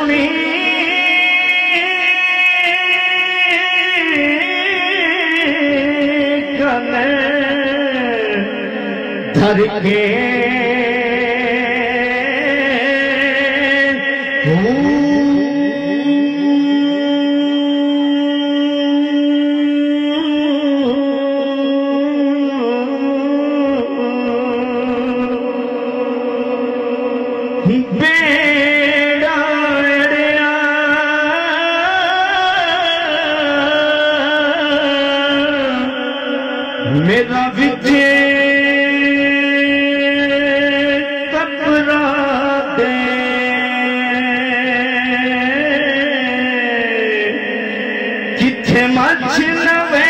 چشمی کنے دھر کے میرا وجے کپڑا دے کتھے مچھ نوے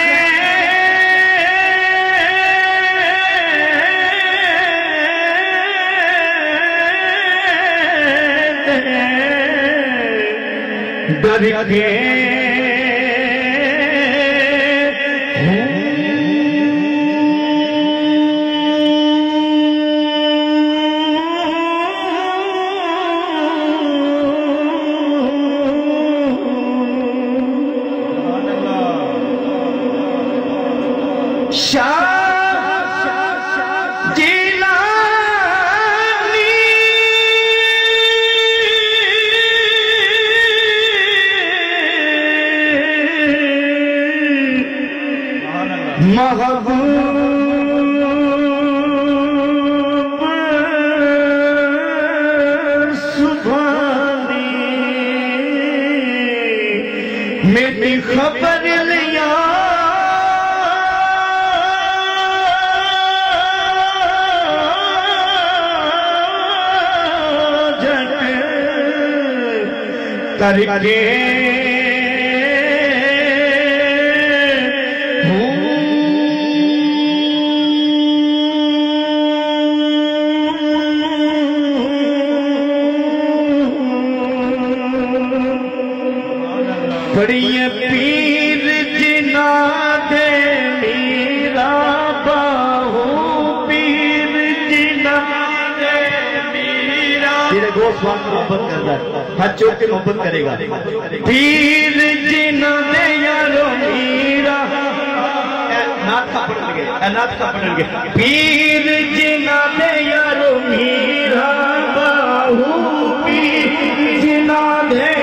ڈر کے محبوب سبحانی میری خبر لیا جٹ کر کے بڑی پیر جنا دے میرا باہو پیر جنا دے میرا تیرے گوشت وہاں محبت کرتا ہے ہاتھ چوک کے محبت کرے گا پیر جنا دے یارو میرا نات کا پڑھن گے نات کا پڑھن گے پیر جنا دے یارو میرا باہو پیر جنا دے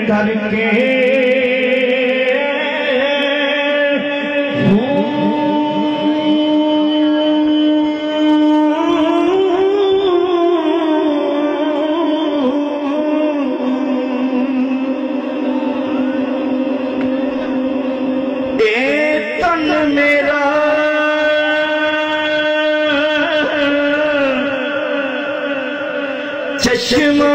کر کے تن میرا چشمہ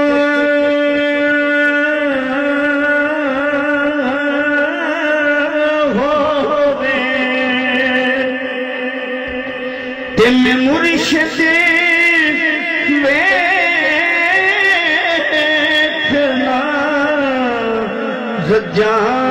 میں مرشد ویکھنا زجاں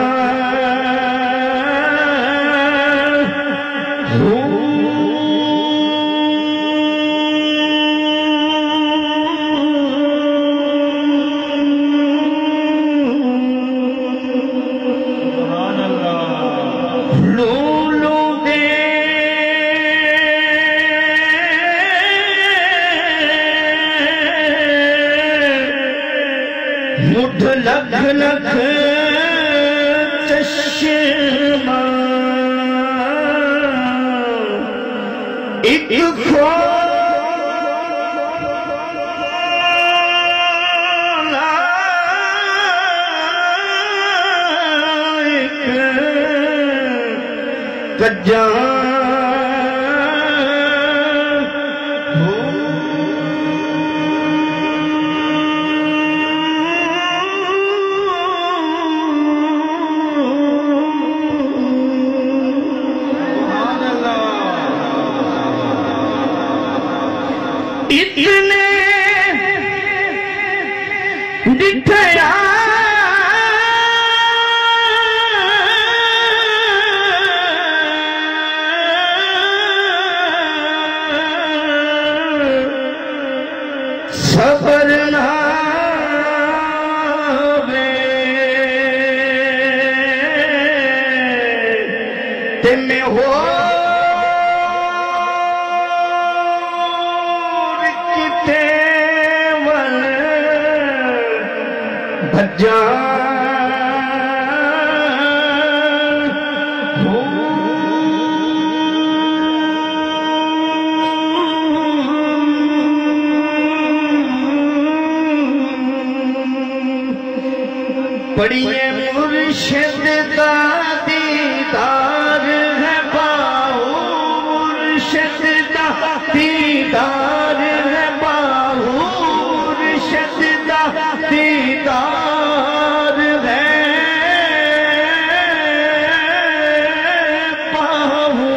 مٹھ لکھ لکھ چشمہ ایک کھولا ایک کجا اتنے دکھیا صبر نہ وے تے میں ہو پڑھیے مرشد دا دیدار ہے باہو مرشد دا دیدار ہے باہو مرشد دا دیدار ہے باہو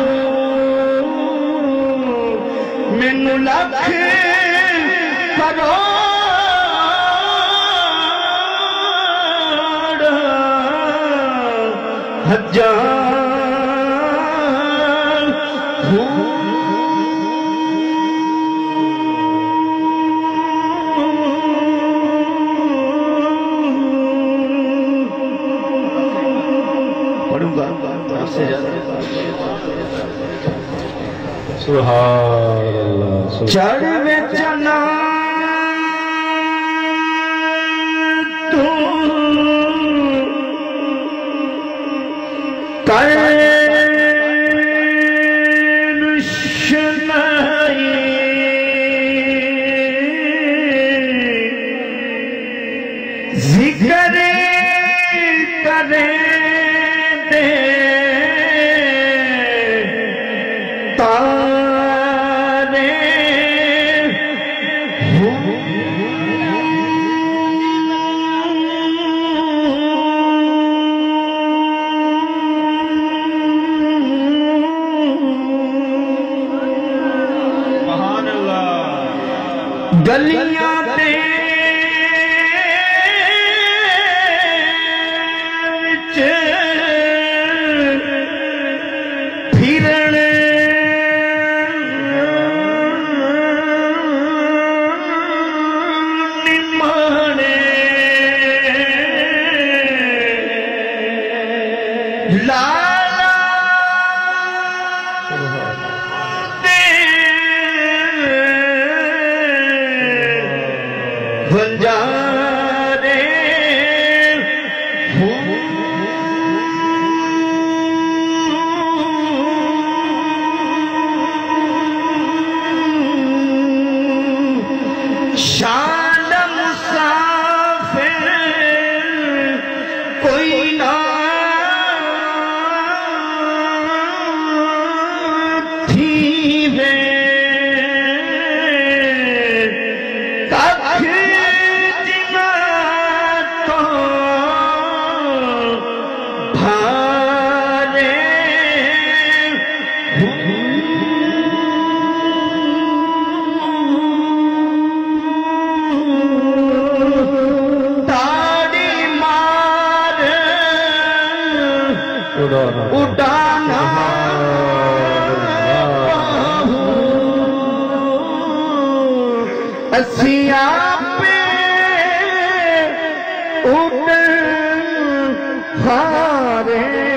مینو لکھ کرو ہزار پڑھوں گا سبحان اللہ چڑھ میں چنا ذکر کرے دے تارے سبحان اللہ گلیاں تے پھرن نمانے لالا دے بنجارے شان مسافر کوئی نہ تھی وے ککھ جنا تو بھارے اڈانا اسیاں پہ اڈ ہارے